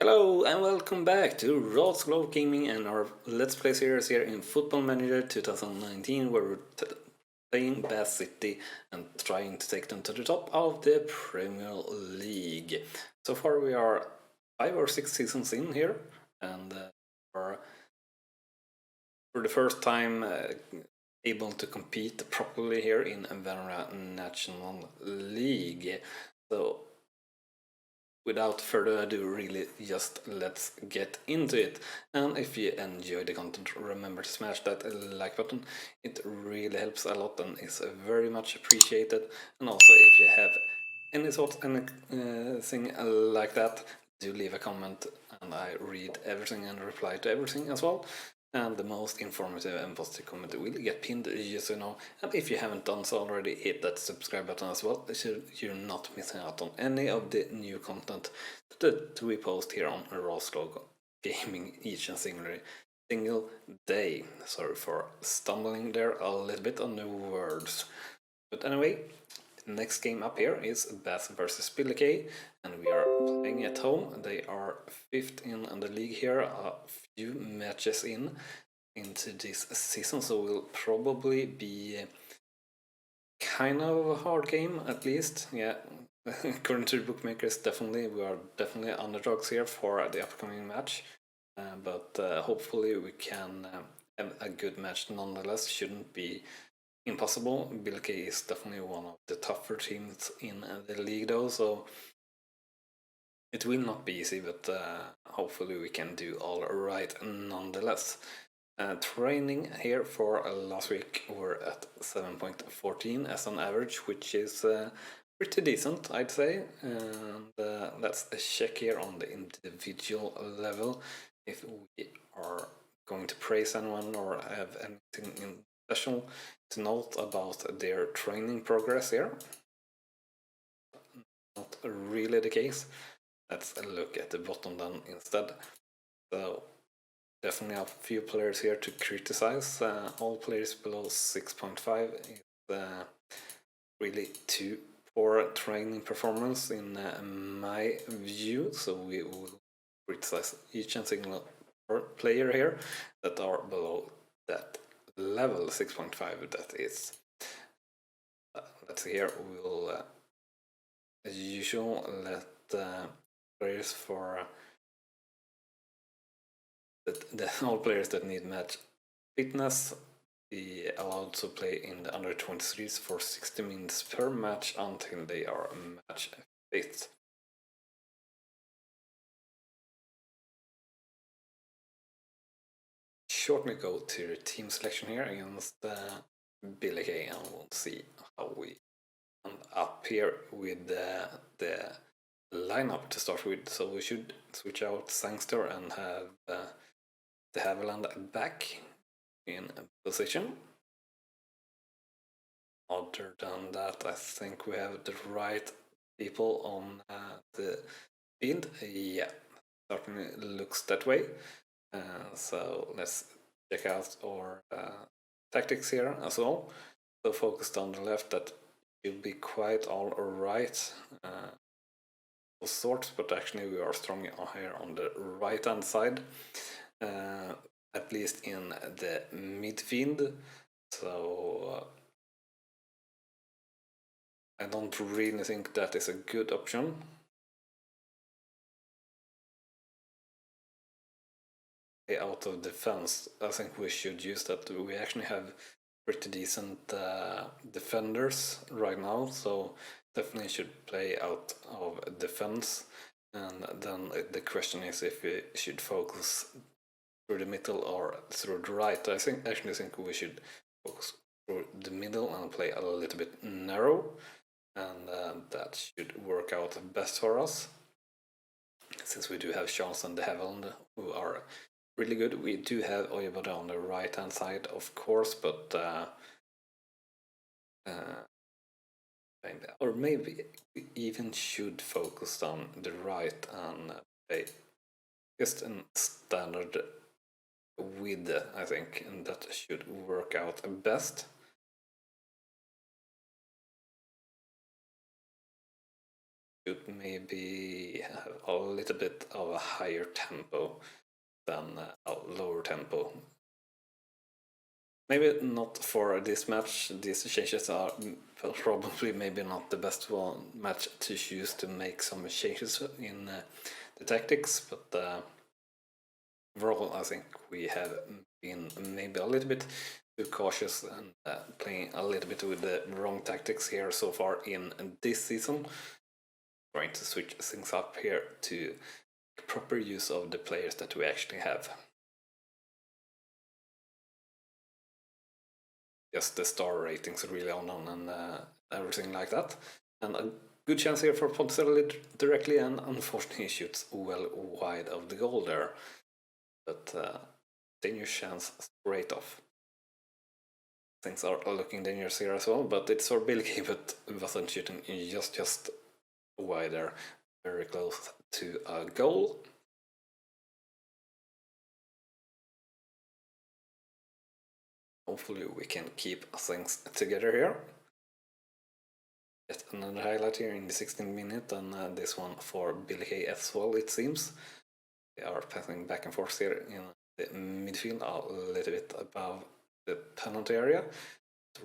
Hello and welcome back to Rawslowgaming and our Let's Play series here in Football Manager 2019, where we're playing Bath City and trying to take them to the top of the Premier League. So far we are 5 or 6 seasons in here, and are for the first time able to compete properly here in Vanra National League. So without further ado, really just let's get into it. And if you enjoy the content, remember to smash that like button. It really helps a lot and is very much appreciated. And also if you have any thoughts, anything like that, do leave a comment and I read everything and reply to everything as well. And the most informative and positive comment will get pinned, just so you know. And if you haven't done so already, hit that subscribe button as well, so you're not missing out on any of the new content that we post here on Rawslowgaming each and single day. Sorry for stumbling there a little bit on the words. But anyway, next game up here is Bath versus Billikay, and we are playing at home. They are 5th in the league here, a few matches into this season, so will probably be kind of a hard game, at least. Yeah, according to the bookmakers, definitely we are definitely underdogs here for the upcoming match, but hopefully we can have a good match nonetheless. Shouldn't be impossible. Billikay is definitely one of the tougher teams in the league though, so it will not be easy, but hopefully we can do all right nonetheless. Training here for last week were at 7.14 as an average, which is pretty decent, I'd say. And let's check here on the individual level if we are going to praise anyone or have anything special to note about their training progress here. Not really the case. Let's look at the bottom then instead. So definitely a few players here to criticize. All players below 6.5 is really too poor training performance in my view. So we will criticize each and single player here that are below that level 6.5. That is. Let's see here. We'll as usual let players for all players that need match fitness be allowed to play in the under 23s for 60 minutes per match until they are match fit. Shortly go to the team selection here against Billikay, and we'll see how we end up here with the lineup to start with. So we should switch out Sangster and have the Haviland back in position. Other than that, I think we have the right people on the field. Yeah, certainly looks that way. So let's check out our tactics here as well. So focused on the left, that should be quite all right. Of sorts, but actually we are strong here on the right hand side, at least in the midfield. So I don't really think that is a good option. Out of defense, I think we should use that. We actually have pretty decent defenders right now, so definitely should play out of defense. And then the question is if we should focus through the middle or through the right. I actually think we should focus through the middle and play a little bit narrow, and that should work out best for us, since we do have Charles and De Havilland who are really good. We do have Oyabada on the right hand side, of course, but or maybe we even should focus on the right and play just in standard width, I think, and that should work out best. should maybe have a little bit of a higher tempo than a lower tempo. Maybe not for this match. These changes are probably maybe not the best match to choose to make some changes in the tactics, but overall I think we have been maybe a little bit too cautious and playing a little bit with the wrong tactics here so far in this season. Trying to switch things up here to proper use of the players that we actually have. Just the star ratings really on and everything like that. And a good chance here for Ponticelli directly, and unfortunately he shoots well wide of the goal there. But dangerous chance straight off. Things are looking dangerous here as well, but it's for Bilky, but wasn't shooting just wider, very close to a goal. Hopefully we can keep things together here. Yet another highlight here in the 16th minute, and this one for Bilky as well, it seems. They are passing back and forth here in the midfield, a little bit above the penalty area.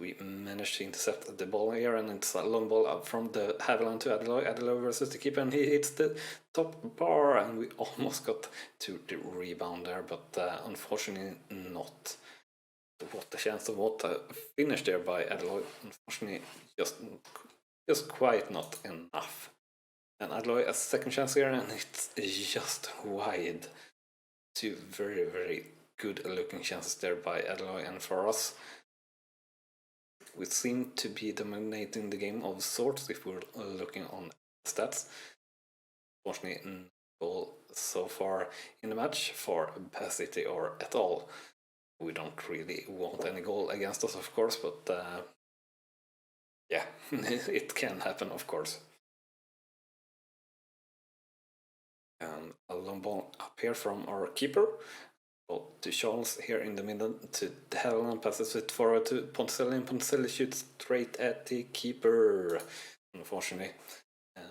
We managed to intercept the ball here, and it's a long ball up from the Haviland to Adeloy. Adeloy versus the keeper, and he hits the top bar, and we almost got to the rebound there, but unfortunately not. What a chance of what a finish there by Adeloy. Unfortunately, just quite not enough. And Adeloy a second chance here, and it's just wide. Two very good looking chances there by Adeloy, and for us, we seem to be dominating the game of sorts if we're looking on stats. Unfortunately, no goal so far in the match for Bath City or at all. We don't really want any goal against us, of course, but yeah, it can happen, of course. And a long ball up here from our keeper. Well, to Charles here in the middle, to the Helen, passes it forward to Ponticelli, and Ponticelli shoots straight at the keeper, unfortunately. And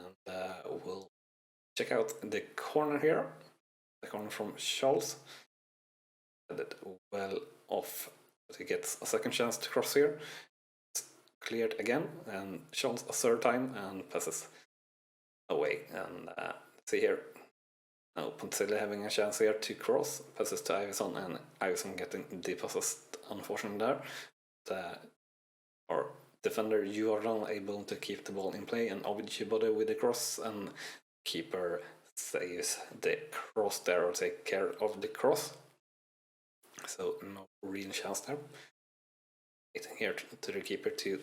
we'll check out the corner here. The corner from Charles. It well off, but he gets a second chance to cross here. It's cleared again, and Charles a third time, and passes away. And see here, now Ponticelli having a chance here to cross, passes to Iverson, and Iverson getting depossessed, unfortunately there. Our defender Jordan able to keep the ball in play, and Obidjibode with the cross, and keeper saves the cross there, or take care of the cross. So no real chance there. Getting here to the keeper to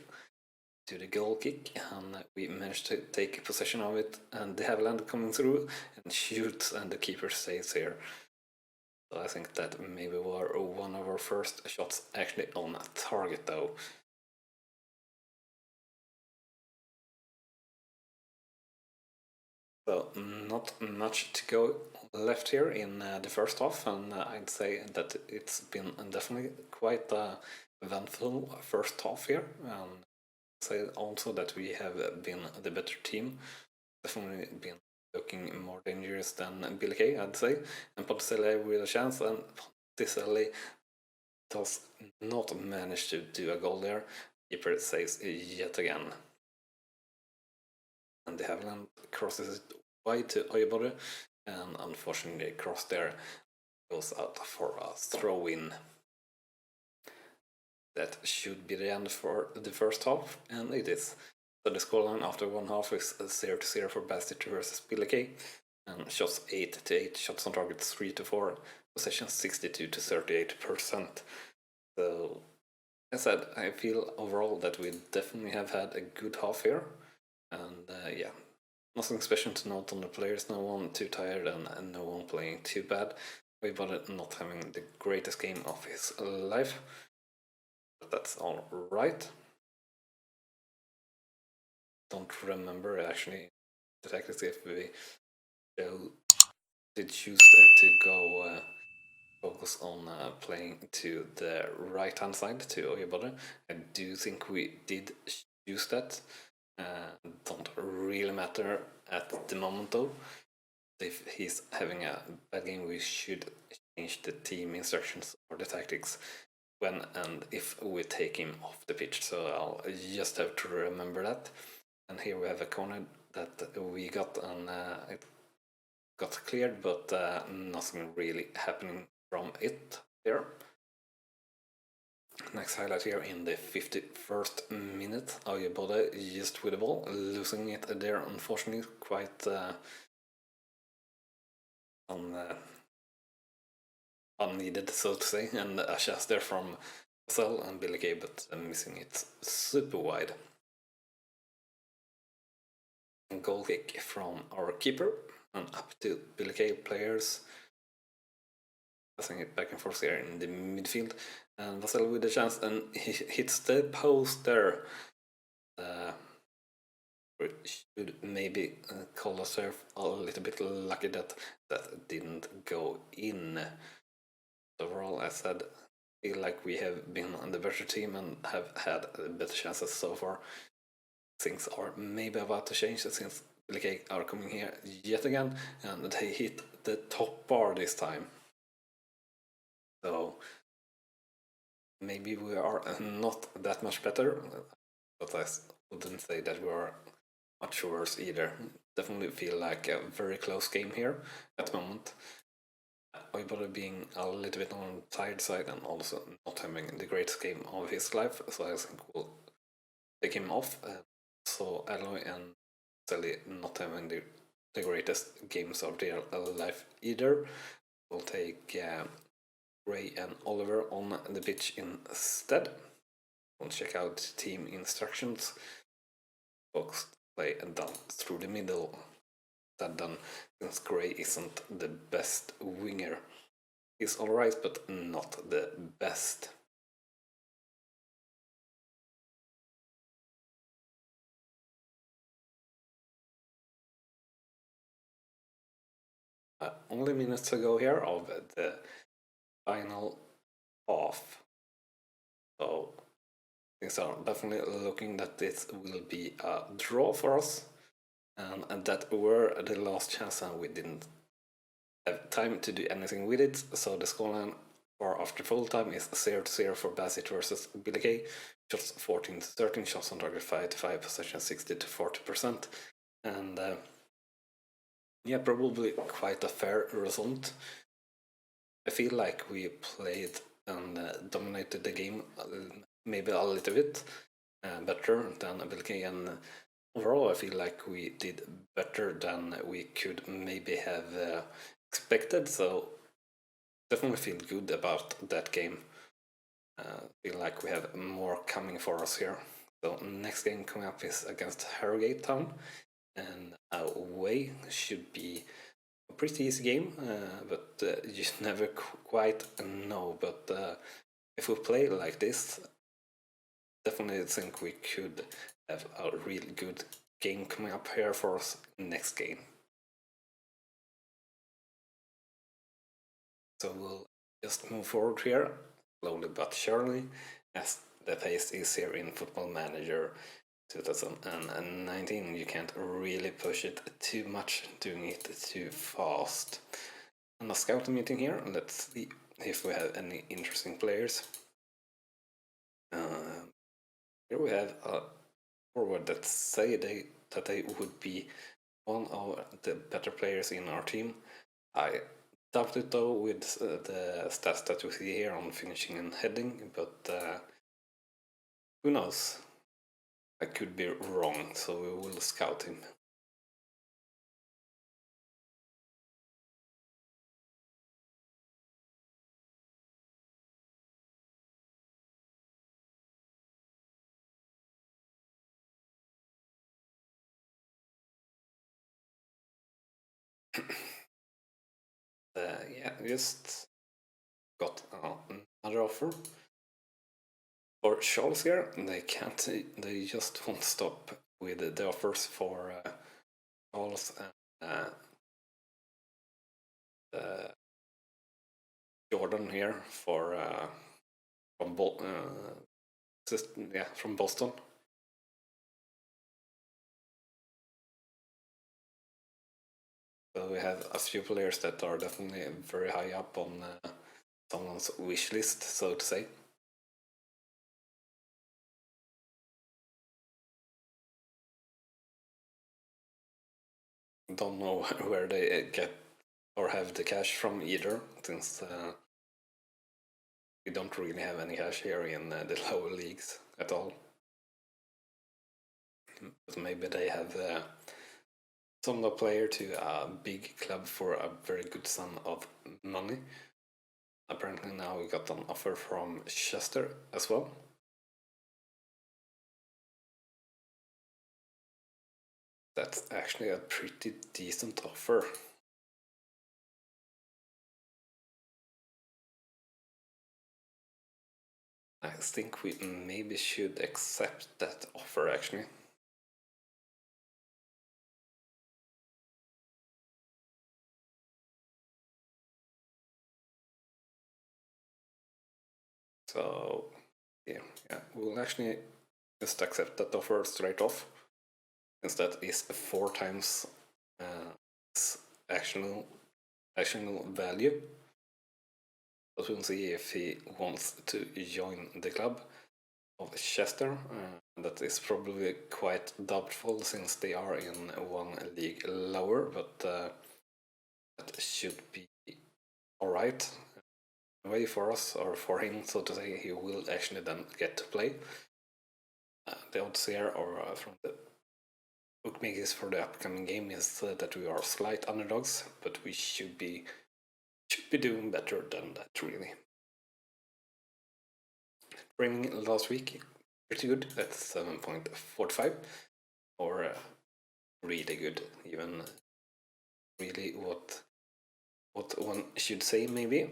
the goal kick, and we managed to take possession of it, and they have land coming through and shoots, and the keeper stays here. So I think that maybe were one of our first shots actually on a target though. So not much to go left here in the first half, and I'd say that it's been definitely quite a eventful first half here. And say also that we have been the better team, definitely been looking more dangerous than Bilky, I'd say. And Ponticelli with a chance, and Ponticelli does not manage to do a goal there. Keeper saves yet again. And the Haviland crosses it wide to Oyebode, and unfortunately cross there goes out for a throw-in. That should be the end for the first half, and it is. So the scoreline after one half is 0-0 for Bath City versus Bilky, and shots 8-8, shots on target 3-4, possession 62-38%. So as I said, I feel overall that we definitely have had a good half here, and yeah, nothing special to note on the players, no one too tired and no one playing too bad. Oyebode not having the greatest game of his life. But that's all right. Don't remember actually the tactics if we did choose to go focus on playing to the right hand side to Oyebode. I do think we did choose that, don't really matter at the moment though. If he's having a bad game, we should change the team instructions or the tactics when and if we take him off the pitch. So I'll just have to remember that. And here we have a corner that we got, and it got cleared, but nothing really happening from it there. Next highlight here in the 51st minute. Oyeboda just with the ball, losing it there, unfortunately, quite unneeded, so to say, and a chance there from Cell and Billy Kay, but missing it super wide. And goal kick from our keeper, and up to Billy Kay players. Passing it back and forth here in the midfield, and Vassell with a chance, and he hits the post there. Should maybe call ourselves a little bit lucky that that didn't go in. Overall, as I said, I feel like we have been on the better team and have had better chances so far. Things are maybe about to change since Billy are coming here yet again, and they hit the top bar this time. So maybe we are not that much better, but I wouldn't say that we are much worse either. Definitely feel like a very close game here at the moment. Oyeboda being a little bit on the tired side and also not having the greatest game of his life, so I think we'll take him off. So Alloy and Sally not having the greatest games of their life either. We'll take Ray and Oliver on the pitch instead. We'll check out team instructions. Box play down through the middle. That done, since Gray isn't the best winger. He's alright, but not the best. Only minutes ago here of the final half. So things are definitely looking that this will be a draw for us. And that were the last chance, and we didn't have time to do anything with it. So the scoreline for after full time is 0-0 for Bassett versus Billy Kay. Shots 14-13, shots on target 5-5, possession 60-40%. And yeah, probably quite a fair result. I feel like we played and dominated the game maybe a little bit better than Billy Kay, and overall I feel like we did better than we could maybe have expected, so definitely feel good about that game. Feel like we have more coming for us here. So next game coming up is against Harrogate Town, and away should be a pretty easy game, but you never quite know. But if we play like this, definitely think we could have a really good game coming up here for us next game. So we'll just move forward here, slowly but surely, as the pace is here in Football Manager 2019. You can't really push it too much, doing it too fast. And a scouting meeting here, let's see if we have any interesting players. Here we have a forward that say that they would be one of the better players in our team. I doubt it though with the stats that we see here on finishing and heading, but who knows? I could be wrong, so we will scout him. Yeah, just got another offer for Charles here. They can't. They just won't stop with the offers for Charles and Jordan here for from from Boston. So we have a few players that are definitely very high up on someone's wish list, so to say. Don't know where they get or have the cash from either, since we don't really have any cash here in the lower leagues at all. But maybe they have sold a player to a big club for a very good sum of money. Apparently now we got an offer from Chester as well. That's actually a pretty decent offer. I think we maybe should accept that offer actually. So yeah, we'll actually just accept that offer straight off, since that is 4 times actual value. But we'll see if he wants to join the club of Chester. That is probably quite doubtful since they are in one league lower, but that should be alright. Way for us, or for him, so to say. He will actually then get to play. The odds here, or from the bookmakers for the upcoming game, is that we are slight underdogs, but we should be doing better than that, really. Framing last week, pretty good at 7.45, or really good, even really what one should say, maybe.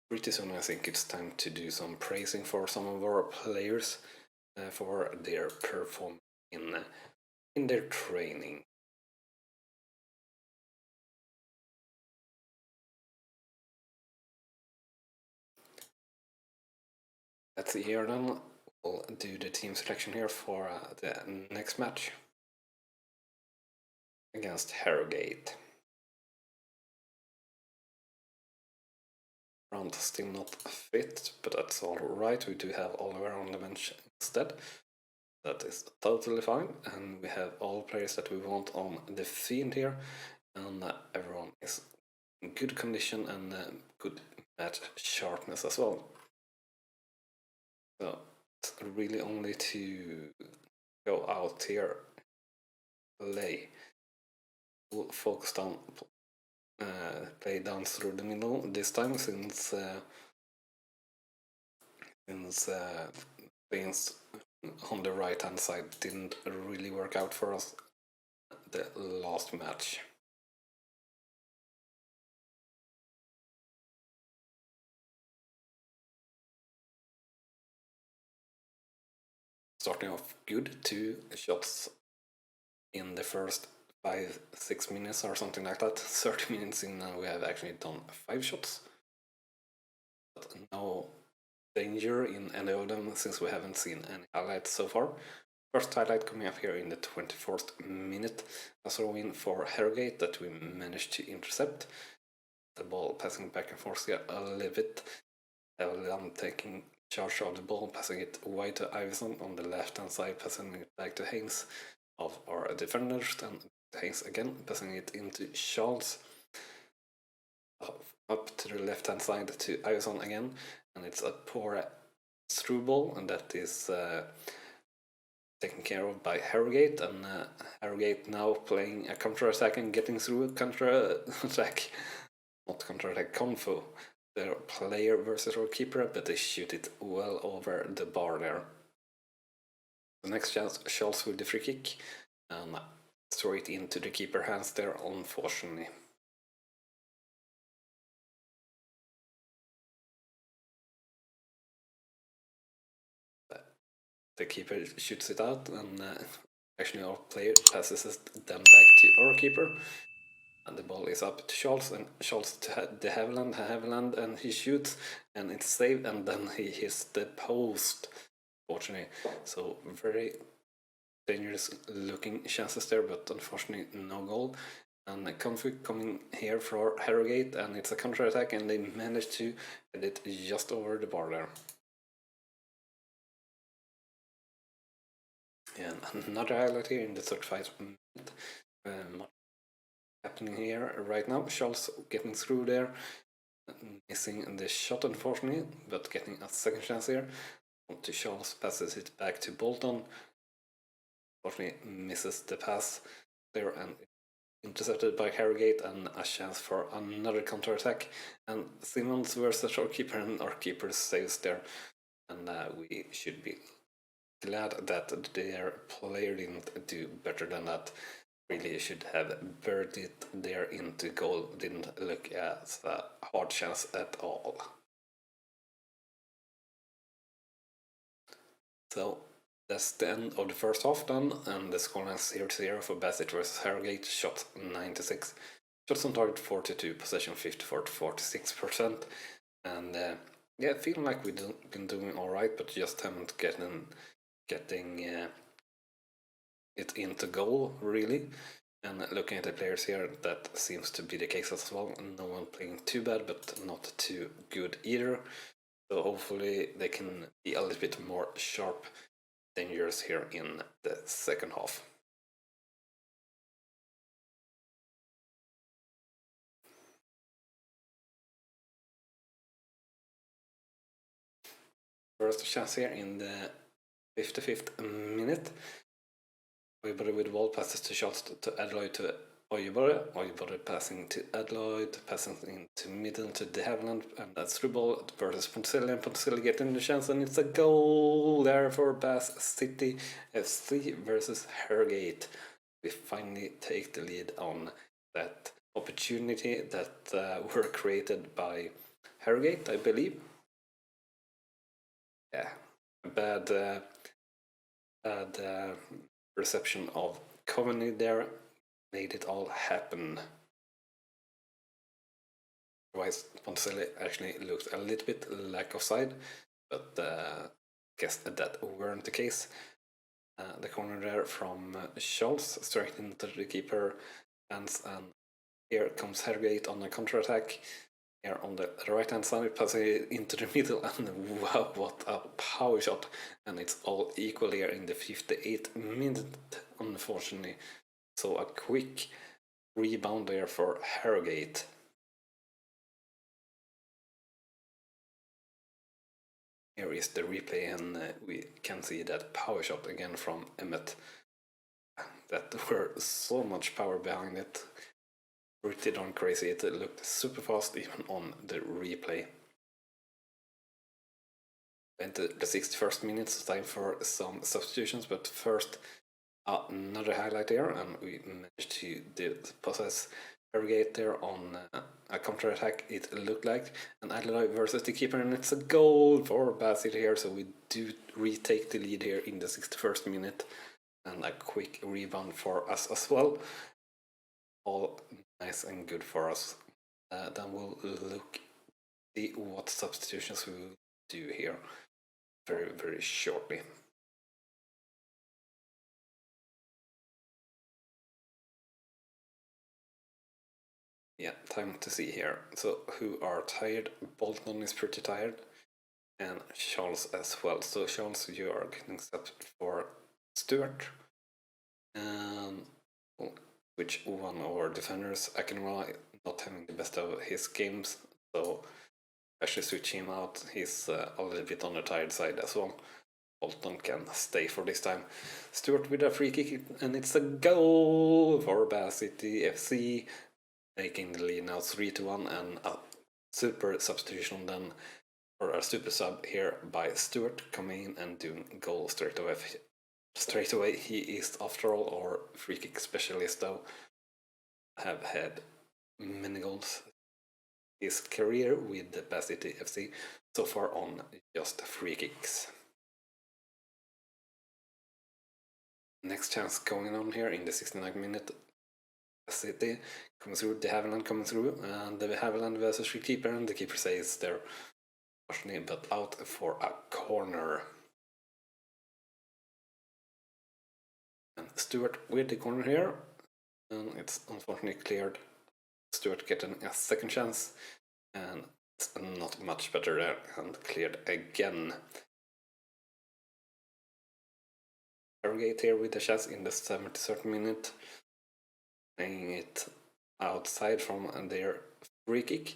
Pretty soon I think it's time to do some praising for some of our players for their performance in their training. Let's see here then. We'll do the team selection here for the next match against Harrogate. Round still not fit, but that's alright. We do have Oliver on the bench instead. That is totally fine, and we have all players that we want on the field here, and everyone is in good condition and good match sharpness as well. So it's really only to go out here, play, focus on play down through the middle this time, since things on the right hand side didn't really work out for us the last match. Starting off good, 2 shots in the first 5-6 minutes or something like that. 30 minutes in, we have actually done 5 shots, but no danger in any of them since we haven't seen any highlights so far. First highlight coming up here in the 24th minute, a throw-in for Harrogate that we managed to intercept. The ball passing back and forth here a little bit. Haviland taking charge of the ball, passing it wide to Iverson on the left hand side, passing it back to Haynes of our defenders, and Haynes again passing it into Charles. Up to the left hand side to Iverson again, and it's a poor through ball, and that is taken care of by Harrogate, and Harrogate now playing a counter-attack and getting through a counter-attack. Not counter-attack, Confu. Their player versus our keeper, but they shoot it well over the bar there. The next chance, Charles with the free kick, and throw it into the keeper hands there, unfortunately. The keeper shoots it out, and actually our player passes it then back to our keeper. And the ball is up to Charles, and Charles to the Haviland, and he shoots, and it's saved, and then he hits the post, fortunately. So very dangerous looking chances there, but unfortunately no goal. And a conflict coming here for Harrogate, and it's a counter attack, and they manage to get it just over the bar there. And another highlight here in the 35th minute. Happening here right now. Charles getting through there, missing the shot unfortunately, but getting a second chance here. To Charles, passes it back to Bolton. Unfortunately misses the pass there and intercepted by Harrogate, and a chance for another counter attack. And Simmons versus our keeper, and our keeper saves there. And we should be glad that their player didn't do better than that. Really should have buried it there into goal. Didn't look as a hard chance at all. So that's the end of the first half done, and the scoreline is 0-0 for Bassett versus Harrogate. Shots 96, shots on target 42, possession 54-46%, and yeah, feeling like we've been doing all right, but just haven't getting it into goal really. And looking at the players here, that seems to be the case as well. No one playing too bad, but not too good either. So hopefully they can be a little bit more sharp, dangerous here in the second half. First chance here in the 55th minute. Oyebode with ball passes to shots to Adelaide to Oyebode. Oyebode passing to Adelaide, passing into middle to De Havilland, and that's through ball versus Ponticelli, and Ponticelli getting the chance, and it's a goal there for Bath City FC versus Harrogate. We finally take the lead on that opportunity that were created by Harrogate, I believe. Yeah, bad reception of Coveney there made it all happen. Otherwise, Ponticelli actually looked a little bit lack of side, but guess that weren't the case. The corner there from Scholz straight into the keeper hands, and here comes Harrogate on a counter attack. Here on the right hand side, passing it into the middle, and wow, what a power shot! And it's all equal here in the 58th minute, unfortunately. So a quick rebound there for Harrogate. Here is the replay, and we can see that power shot again from Emmett. That were so much power behind it. Pretty darn crazy. It looked super fast even on the replay. Into the 61st minute, time for some substitutions, but first another highlight here, and we managed to possess Harrogate there on a counter attack. It looked like an Adelaide versus the keeper, and it's a goal for Bassett here. So we do retake the lead here in the 61st minute, and a quick rebound for us as well. All nice and good for us. Then we'll see what substitutions we will do here very, very shortly. Yeah, time to see here. So who are tired? Bolton is pretty tired, and Charles as well. So Charles, you are getting set for Stewart. And which one of our defenders, Akinwala, not having the best of his games, so actually switch him out. He's a little bit on the tired side as well. Bolton can stay for this time. Stewart with a free kick, and it's a goal for Bath City FC, making the lead now 3-1, and a super substitution then, or a super sub here by Stewart, coming in and doing goal straight away. Straight away, he is, after all, our free kick specialist, though. Have had many goals his career with the Bath City FC so far on just free kicks. Next chance going on here in the 69th minute. City coming through, De Havilland coming through, and De Havilland versus the keeper, and the keeper says there, unfortunately, but out for a corner. And Stewart with the corner here, and it's unfortunately cleared. Stewart getting a second chance, and it's not much better there, and cleared again. Harrogate here with a chance in the 73rd minute, playing it outside from their free kick.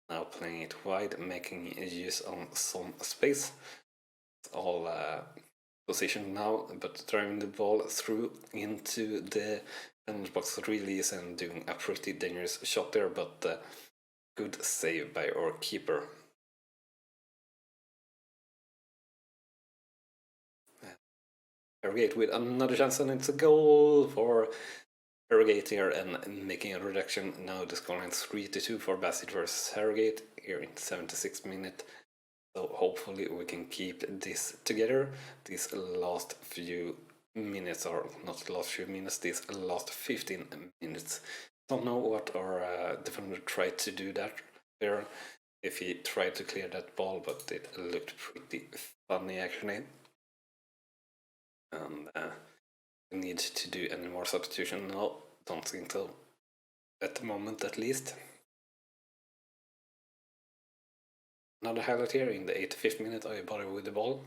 Now playing it wide, making use on some space. It's all positioned now, but driving the ball through into the penalty box release and doing a pretty dangerous shot there, but good save by our keeper. Harrogate with another chance, and it's a goal for Harrogate here, and making a reduction. Now the scoreline 3-2 for Bassett versus Harrogate here in 76th minute. So hopefully we can keep this together these last few minutes, or not last few minutes, these last 15 minutes. Don't know what our defender tried to do that there, if he tried to clear that ball, but it looked pretty funny actually. And we need to do any more substitution? No, don't think so. At the moment at least. Another highlight here in the 85th minute, I bother with the ball.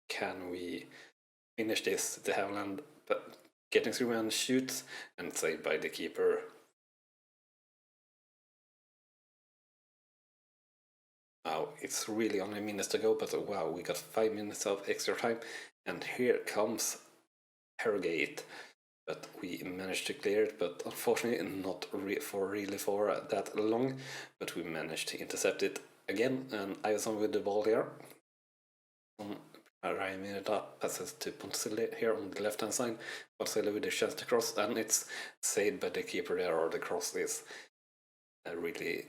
Can we finish this? De Havilland getting through and shoots, and saved by the keeper. Now it's really only minutes to go, but wow, we got 5 minutes of extra time, and here comes Harrogate. But we managed to clear it, but unfortunately not for that long. But we managed to intercept it again, and Ison with the ball here. Ryan it up, passes to Ponsilli here on the left hand side. Ponsilli with a chance to cross, and it's saved by the keeper there, or the cross is really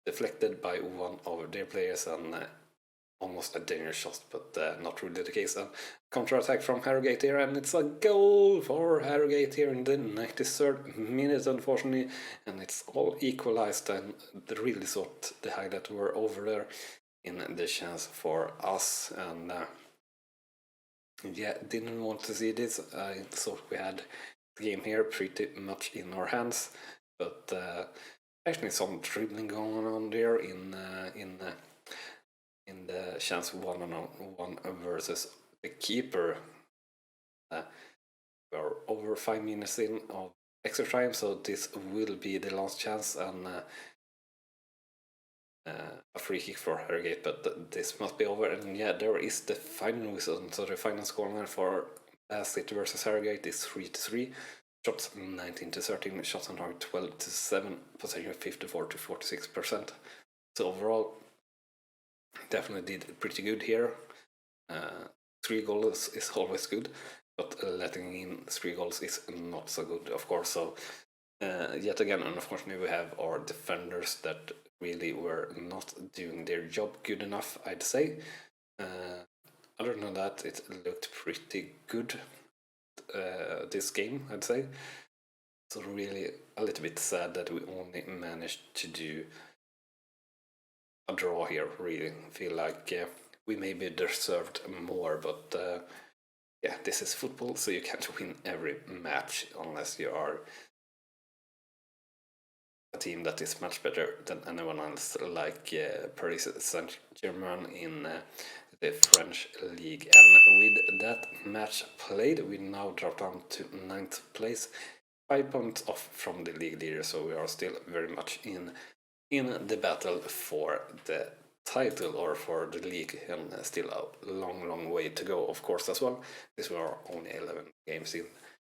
deflected by one of their players, and almost a dangerous shot, but not really the case. Counter-attack from Harrogate here, and it's a goal for Harrogate here in the 93rd minute, unfortunately, and it's all equalized, and really thought the highlight were over there in the chance for us, and yeah, didn't want to see this. I thought we had the game here pretty much in our hands, but actually some dribbling going on there in the chance 1-on-1 versus the keeper. We are over 5 minutes in of extra time, so this will be the last chance, and a free kick for Harrogate, but this must be over. And yeah, there is the final whistle, so the final scoreline for Bassett versus Harrogate is 3-3. Shots 19-13, shots on target 12-7, possession 54-46%. So overall, definitely did pretty good here. 3 goals is always good, but letting in 3 goals is not so good, of course. So yet again, unfortunately, we have our defenders that really were not doing their job good enough, I'd say. Other than that, it looked pretty good, this game, I'd say. So really a little bit sad that we only managed to do a draw here. Really feel like we maybe deserved more, but yeah, this is football, so you can't win every match unless you are a team that is much better than anyone else, like Paris Saint-Germain in the French league. And with that match played, we now drop down to 9th place, 5 points off from the league leader, so we are still very much in the battle for the title, or for the league, and still a long way to go, of course, as well. This were only 11 games in.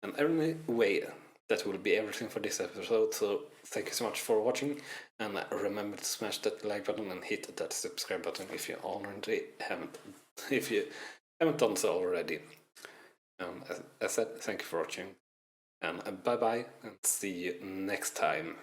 And anyway, that will be everything for this episode, so thank you so much for watching, and remember to smash that like button and hit that subscribe button if you haven't done so already. As I said, thank you for watching, and bye bye, and see you next time.